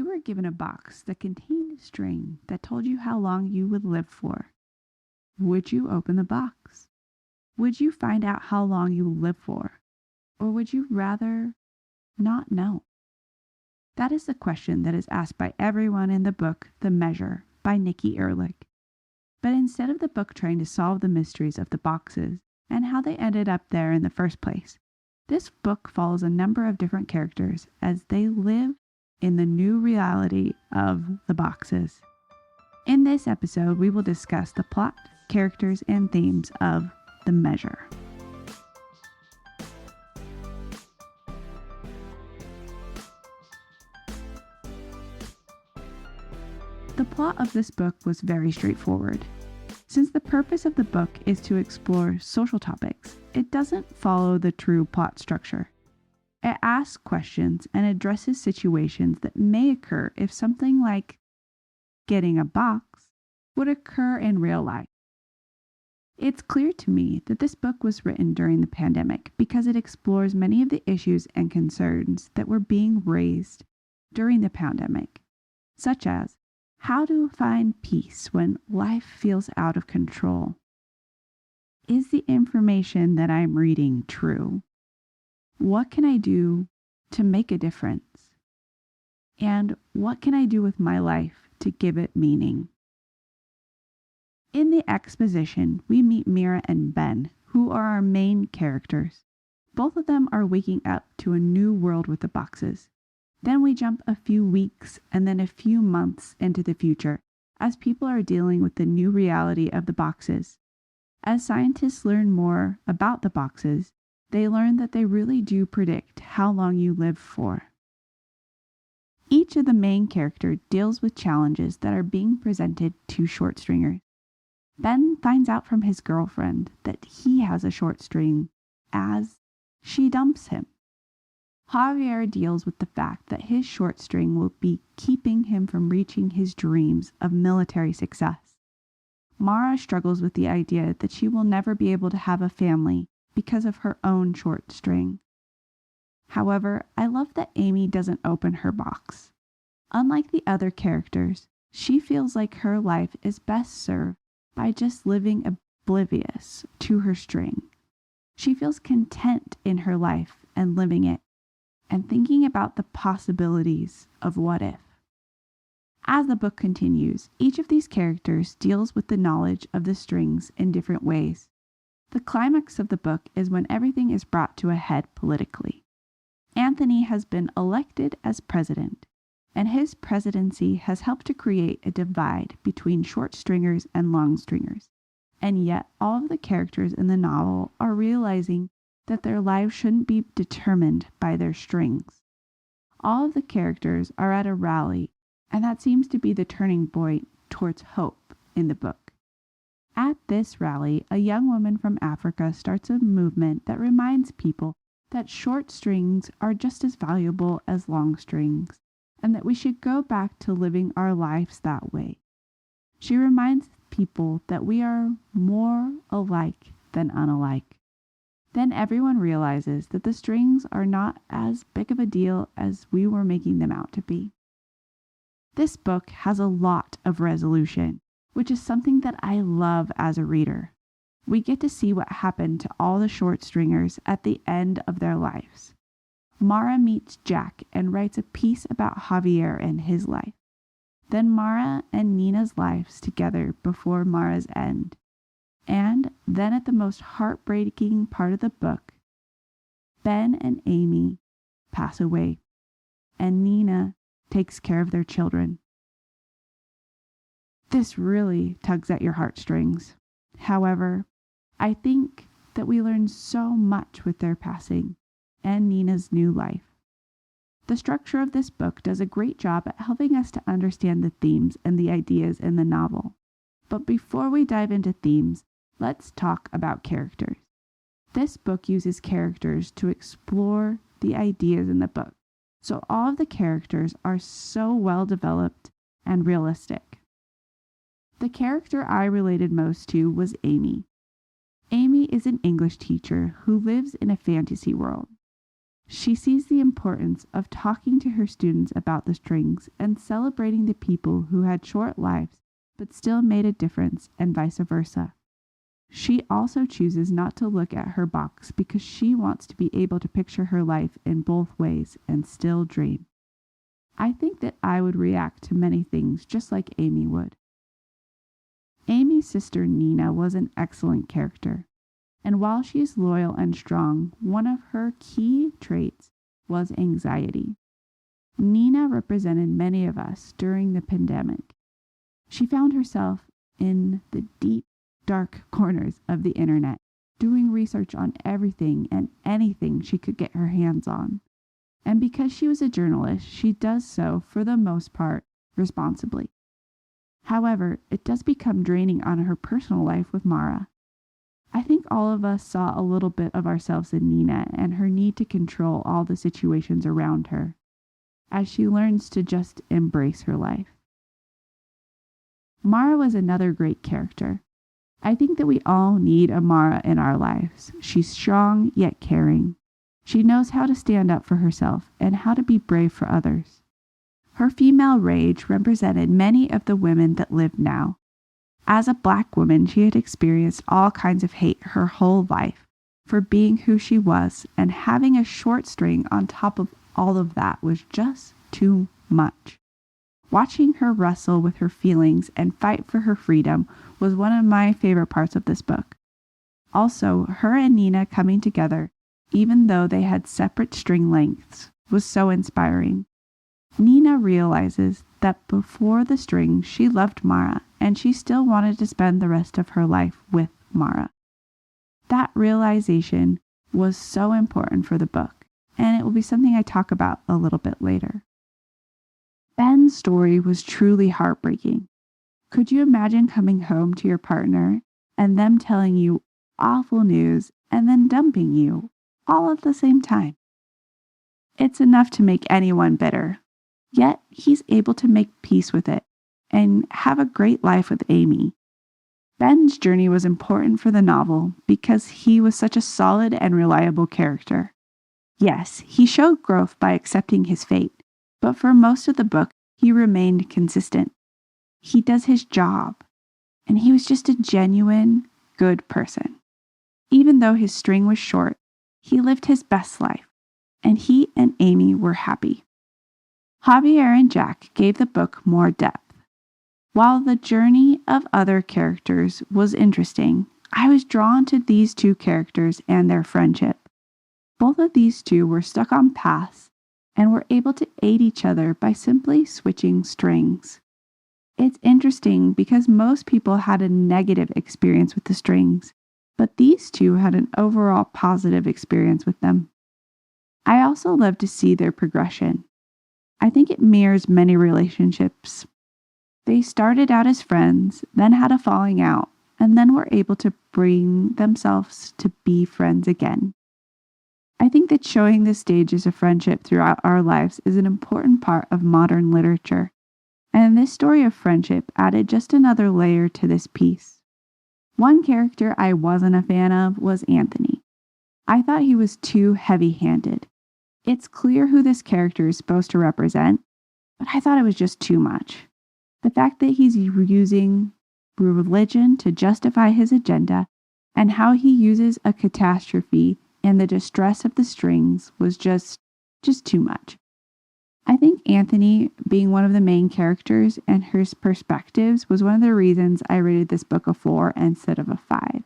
you were given a box that contained a string that told you how long you would live for, would you open the box? Would you find out how long you will live for? Or would you rather not know? That is the question that is asked by everyone in the book, The Measure, by Nikki Erick. But instead of the book trying to solve the mysteries of the boxes and how they ended up there in the first place, this book follows a number of different characters as they live in the new reality of the boxes. In this episode, we will discuss the plot, characters, and themes of The Measure. The plot of this book was very straightforward. Since the purpose of the book is to explore social topics, it doesn't follow the true plot structure. It asks questions and addresses situations that may occur if something like getting a box would occur in real life. It's clear to me that this book was written during the pandemic because it explores many of the issues and concerns that were being raised during the pandemic, such as how to find peace when life feels out of control. Is the information that I'm reading true? What can I do to make a difference? And what can I do with my life to give it meaning? In the exposition, we meet Mira and Ben, who are our main characters. Both of them are waking up to a new world with the boxes. Then we jump a few weeks and then a few months into the future as people are dealing with the new reality of the boxes. As scientists learn more about the boxes, they learn that they really do predict how long you live for. Each of the main characters deals with challenges that are being presented to short stringers. Ben finds out from his girlfriend that he has a short string as she dumps him. Javier deals with the fact that his short string will be keeping him from reaching his dreams of military success. Mara struggles with the idea that she will never be able to have a family because of her own short string. However, I love that Amy doesn't open her box. Unlike the other characters, she feels like her life is best served by just living oblivious to her string. She feels content in her life and living it, and thinking about the possibilities of what if. As the book continues, each of these characters deals with the knowledge of the strings in different ways. The climax of the book is when everything is brought to a head politically. Anthony has been elected as president, and his presidency has helped to create a divide between short stringers and long stringers. And yet all of the characters in the novel are realizing that their lives shouldn't be determined by their strings. All of the characters are at a rally, and that seems to be the turning point towards hope in the book. At this rally, a young woman from Africa starts a movement that reminds people that short strings are just as valuable as long strings, and that we should go back to living our lives that way. She reminds people that we are more alike than unalike. Then everyone realizes that the strings are not as big of a deal as we were making them out to be. This book has a lot of resolution, which is something that I love as a reader. We get to see what happened to all the short stringers at the end of their lives. Mara meets Jack and writes a piece about Javier and his life. Then Mara and Nina's lives together before Mara's end. And then at the most heartbreaking part of the book, Ben and Amy pass away, and Nina takes care of their children. This really tugs at your heartstrings. However, I think that we learn so much with their passing and Nina's new life. The structure of this book does a great job at helping us to understand the themes and the ideas in the novel. But before we dive into themes, let's talk about characters. This book uses characters to explore the ideas in the book, so all of the characters are so well developed and realistic. The character I related most to was Amy. Amy is an English teacher who lives in a fantasy world. She sees the importance of talking to her students about the strings and celebrating the people who had short lives but still made a difference, and vice versa. She also chooses not to look at her box because she wants to be able to picture her life in both ways and still dream. I think that I would react to many things just like Amy would. Amy's sister Nina was an excellent character, and while she is loyal and strong, one of her key traits was anxiety. Nina represented many of us during the pandemic. She found herself in the deep, dark corners of the internet, doing research on everything and anything she could get her hands on. And because she was a journalist, she does so, for the most part, responsibly. However, it does become draining on her personal life with Mara. I think all of us saw a little bit of ourselves in Nina and her need to control all the situations around her, as she learns to just embrace her life. Mara was another great character. I think that we all need a Mara in our lives. She's strong yet caring. She knows how to stand up for herself and how to be brave for others. Her female rage represented many of the women that live now. As a Black woman, she had experienced all kinds of hate her whole life for being who she was, and having a short string on top of all of that was just too much. Watching her wrestle with her feelings and fight for her freedom was one of my favorite parts of this book. Also, her and Nina coming together, even though they had separate string lengths, was so inspiring. Nina realizes that before the string, she loved Mara, and she still wanted to spend the rest of her life with Mara. That realization was so important for the book, and it will be something I talk about a little bit later. Ben's story was truly heartbreaking. Could you imagine coming home to your partner and them telling you awful news and then dumping you all at the same time? It's enough to make anyone bitter. Yet he's able to make peace with it and have a great life with Amy. Ben's journey was important for the novel because he was such a solid and reliable character. Yes, he showed growth by accepting his fate, but for most of the book, he remained consistent. He does his job, and he was just a genuine, good person. Even though his string was short, he lived his best life, and he and Amy were happy. Javier and Jack gave the book more depth. While the journey of other characters was interesting, I was drawn to these two characters and their friendship. Both of these two were stuck on paths and were able to aid each other by simply switching strings. It's interesting because most people had a negative experience with the strings, but these two had an overall positive experience with them. I also love to see their progression. I think it mirrors many relationships. They started out as friends, then had a falling out, and then were able to bring themselves to be friends again. I think that showing the stages of friendship throughout our lives is an important part of modern literature, and this story of friendship added just another layer to this piece. One character I wasn't a fan of was Anthony. I thought he was too heavy-handed. It's clear who this character is supposed to represent, but I thought it was just too much. The fact that he's using religion to justify his agenda and how he uses a catastrophe and the distress of the strings was just too much. I think Anthony, being one of the main characters and his perspectives, was one of the reasons I rated this book a 4 instead of a 5.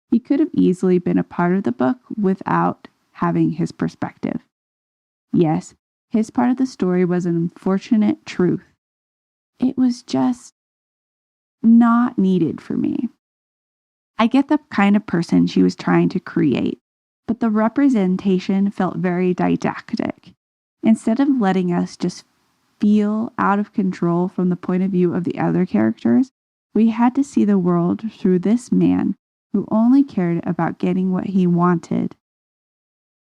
He could have easily been a part of the book without having his perspective. Yes, his part of the story was an unfortunate truth. It was just not needed for me. I get the kind of person she was trying to create, but the representation felt very didactic. Instead of letting us just feel out of control from the point of view of the other characters, we had to see the world through this man who only cared about getting what he wanted.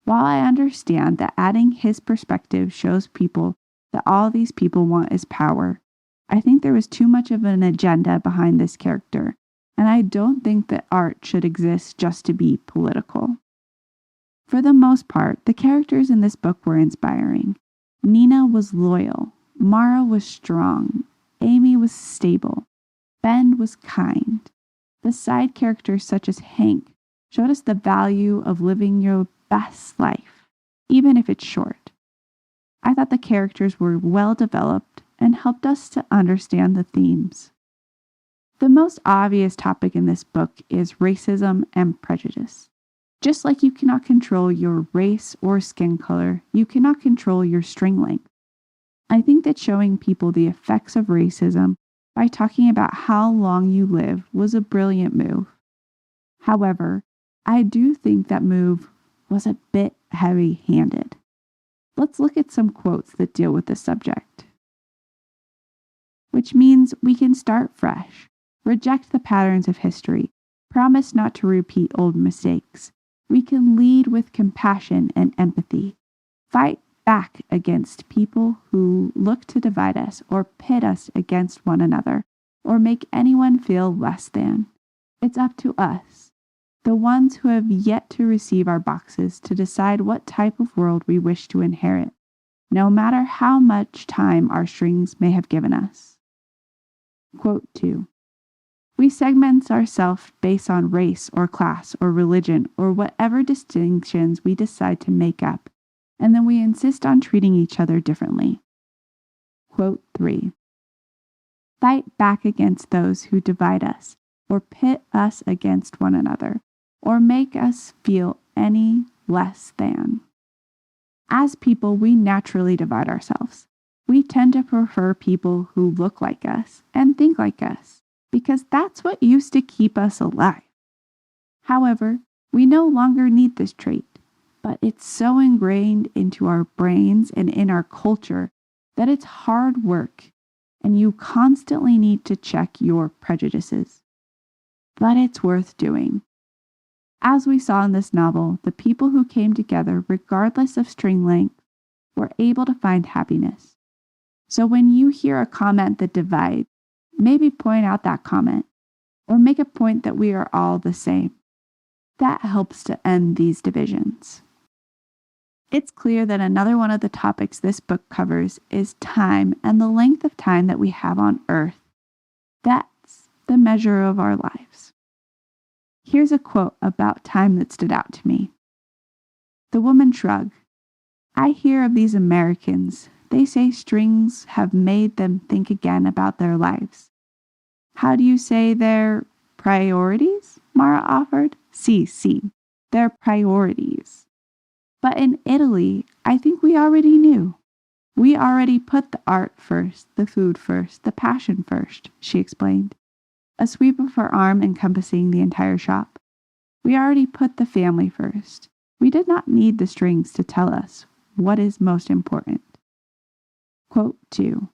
While I understand that adding his perspective shows people that all these people want is power, I think there was too much of an agenda behind this character, and I don't think that art should exist just to be political. For the most part, the characters in this book were inspiring. Nina was loyal, Mara was strong, Amy was stable, Ben was kind. The side characters such as Hank showed us the value of living your best life, even if it's short. I thought the characters were well developed and helped us to understand the themes. The most obvious topic in this book is racism and prejudice. Just like you cannot control your race or skin color, you cannot control your string length. I think that showing people the effects of racism by talking about how long you live was a brilliant move. However, I do think that move was a bit heavy-handed. Let's look at some quotes that deal with this subject. Which means we can start fresh, reject the patterns of history, promise not to repeat old mistakes. We can lead with compassion and empathy, fight back against people who look to divide us or pit us against one another or make anyone feel less than. It's up to us, the ones who have yet to receive our boxes, to decide what type of world we wish to inherit, no matter how much time our strings may have given us. Quote 2. We segment ourselves based on race or class or religion or whatever distinctions we decide to make up, and then we insist on treating each other differently. Quote 3. Fight back against those who divide us or pit us against one another or make us feel any less than. As people, we naturally divide ourselves. We tend to prefer people who look like us and think like us, because that's what used to keep us alive. However, we no longer need this trait, but it's so ingrained into our brains and in our culture that it's hard work, and you constantly need to check your prejudices. But it's worth doing. As we saw in this novel, the people who came together, regardless of string length, were able to find happiness. So when you hear a comment that divides, maybe point out that comment, or make a point that we are all the same. That helps to end these divisions. It's clear that another one of the topics this book covers is time and the length of time that we have on Earth. That's the measure of our lives. Here's a quote about time that stood out to me. The woman shrugged. I hear of these Americans. They say strings have made them think again about their lives. How do you say their priorities? Mara offered. Si, their priorities. But in Italy, I think we already knew. We already put the art first, the food first, the passion first, she explained, a sweep of her arm encompassing the entire shop. We already put the family first. We did not need the strings to tell us what is most important. Quote 2.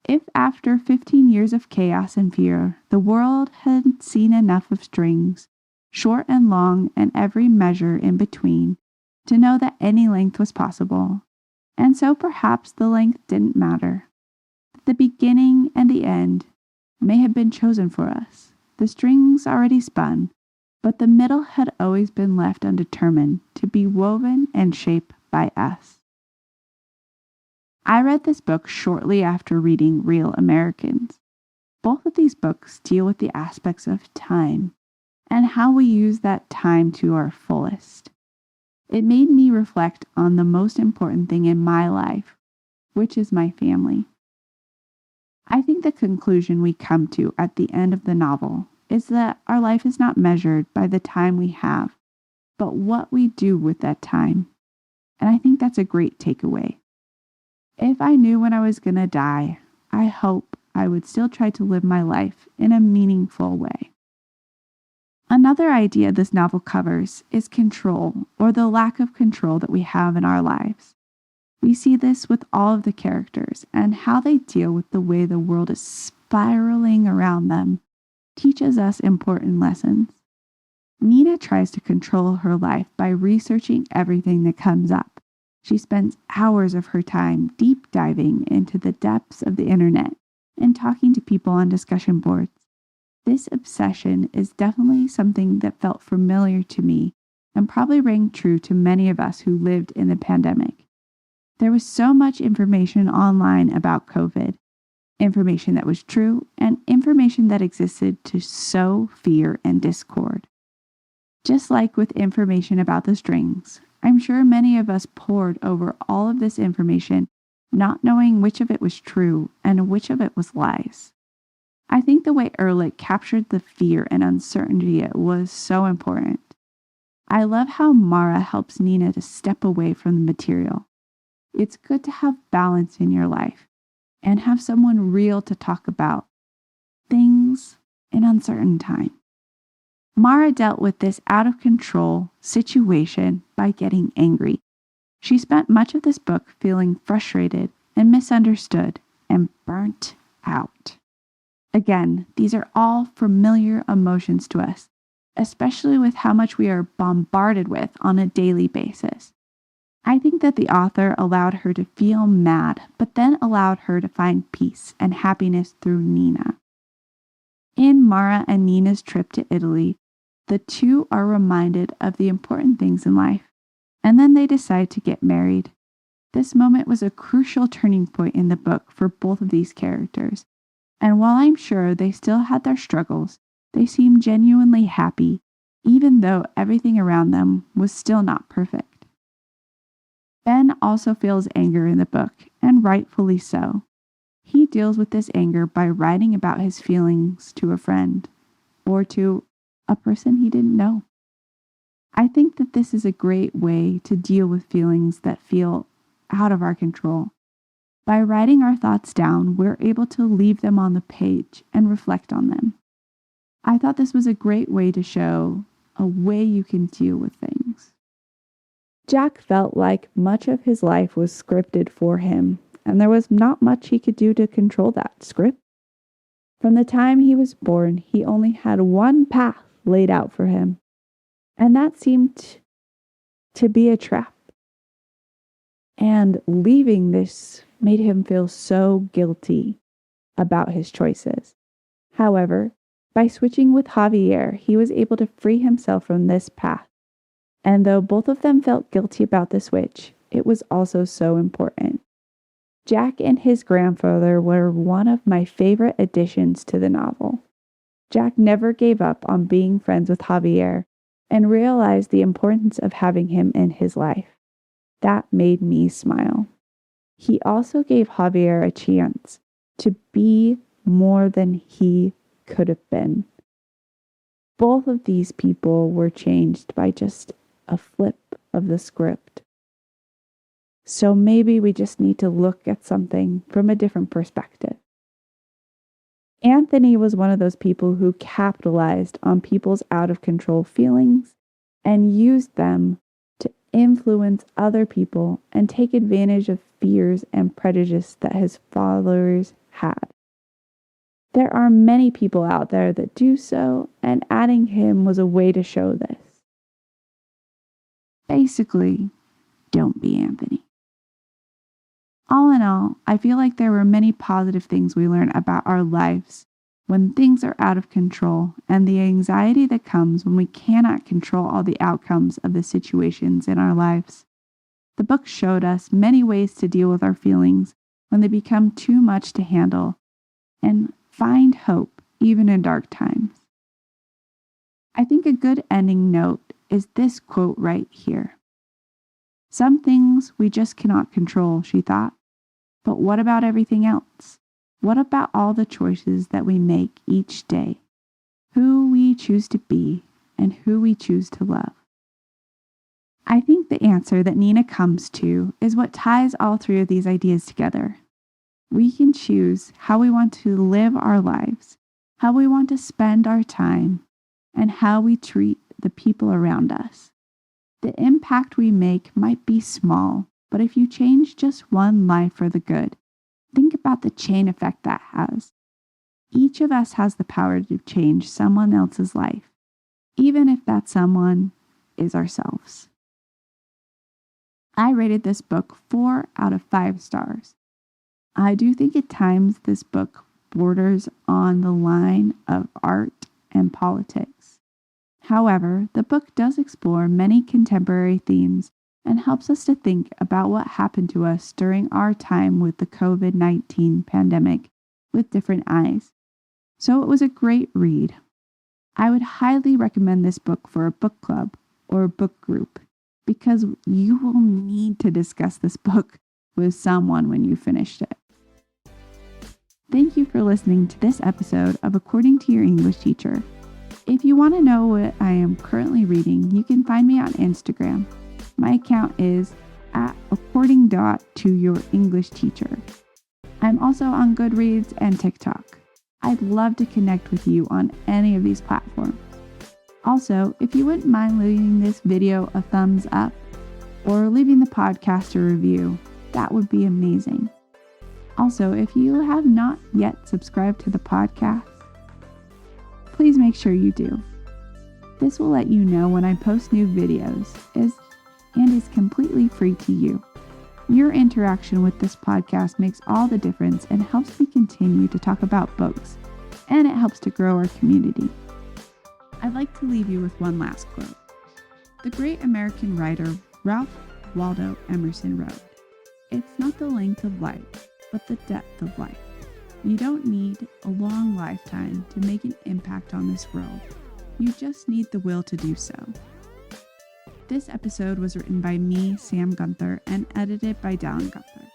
If after 15 years of chaos and fear, the world had seen enough of strings, short and long and every measure in between, to know that any length was possible, and so perhaps the length didn't matter. The beginning and the end may have been chosen for us, the strings already spun, but the middle had always been left undetermined to be woven and shaped by us. I read this book shortly after reading Real Americans. Both of these books deal with the aspects of time and how we use that time to our fullest. It made me reflect on the most important thing in my life, which is my family. I think the conclusion we come to at the end of the novel is that our life is not measured by the time we have, but what we do with that time. And I think that's a great takeaway. If I knew when I was going to die, I hope I would still try to live my life in a meaningful way. Another idea this novel covers is control, or the lack of control that we have in our lives. We see this with all of the characters, and how they deal with the way the world is spiraling around them teaches us important lessons. Nina tries to control her life by researching everything that comes up. She spends hours of her time deep diving into the depths of the internet and talking to people on discussion boards. This obsession is definitely something that felt familiar to me and probably rang true to many of us who lived in the pandemic. There was so much information online about COVID, information that was true, and information that existed to sow fear and discord. Just like with information about the strings, I'm sure many of us pored over all of this information, not knowing which of it was true and which of it was lies. I think the way Erick captured the fear and uncertainty was so important. I love how Mara helps Nina to step away from the material. It's good to have balance in your life and have someone real to talk about things in uncertain time. Mara dealt with this out of control situation by getting angry. She spent much of this book feeling frustrated and misunderstood and burnt out. Again, these are all familiar emotions to us, especially with how much we are bombarded with on a daily basis. I think that the author allowed her to feel mad, but then allowed her to find peace and happiness through Nina. In Mara and Nina's trip to Italy, the two are reminded of the important things in life, and then they decide to get married. This moment was a crucial turning point in the book for both of these characters, and while I'm sure they still had their struggles, they seemed genuinely happy, even though everything around them was still not perfect. Ben also feels anger in the book, and rightfully so. He deals with this anger by writing about his feelings to a friend, or to a person he didn't know. I think that this is a great way to deal with feelings that feel out of our control. By writing our thoughts down, we're able to leave them on the page and reflect on them. I thought this was a great way to show a way you can deal with things. Jack felt like much of his life was scripted for him, and there was not much he could do to control that script. From the time he was born, he only had one path laid out for him, and that seemed to be a trap. And leaving this made him feel so guilty about his choices. However, by switching with Javier, he was able to free himself from this path. And though both of them felt guilty about the switch, it was also so important. Jack and his grandfather were one of my favorite additions to the novel. Jack never gave up on being friends with Javier and realized the importance of having him in his life. That made me smile. He also gave Javier a chance to be more than he could have been. Both of these people were changed by just a flip of the script. So maybe we just need to look at something from a different perspective. Anthony was one of those people who capitalized on people's out of control feelings and used them to influence other people and take advantage of fears and prejudice that his followers had. There are many people out there that do so, and adding him was a way to show this. Basically, don't be Anthony. All in all, I feel like there were many positive things we learn about our lives when things are out of control and the anxiety that comes when we cannot control all the outcomes of the situations in our lives. The book showed us many ways to deal with our feelings when they become too much to handle and find hope even in dark times. I think a good ending note is this quote right here. Some things we just cannot control, she thought. But what about everything else? What about all the choices that we make each day? Who we choose to be and who we choose to love? I think the answer that Nina comes to is what ties all three of these ideas together. We can choose how we want to live our lives, how we want to spend our time, and how we treat the people around us. The impact we make might be small, but if you change just one life for the good, think about the chain effect that has. Each of us has the power to change someone else's life, even if that someone is ourselves. I rated this book 4 out of 5 stars. I do think at times this book borders on the line of art and politics. However, the book does explore many contemporary themes and helps us to think about what happened to us during our time with the COVID-19 pandemic with different eyes. So it was a great read. I would highly recommend this book for a book club or a book group because you will need to discuss this book with someone when you finished it. Thank you for listening to this episode of According to Your English Teacher. If you want to know what I am currently reading, you can find me on Instagram. My account is at according.toyourenglishTeacher. I'm also on Goodreads and TikTok. I'd love to connect with you on any of these platforms. Also, if you wouldn't mind leaving this video a thumbs up or leaving the podcast a review, that would be amazing. Also, if you have not yet subscribed to the podcast, please make sure you do. This will let you know when I post new videos and is completely free to you. Your interaction with this podcast makes all the difference and helps me continue to talk about books, and it helps to grow our community. I'd like to leave you with one last quote. The great American writer Ralph Waldo Emerson wrote, "It's not the length of life, but the depth of life. You don't need a long lifetime to make an impact on this world. You just need the will to do so." This episode was written by me, Sam Gunther, and edited by Dallin Gunther.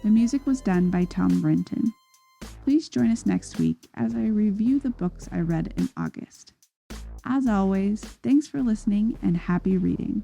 The music was done by Tom Brinton. Please join us next week as I review the books I read in August. As always, thanks for listening and happy reading.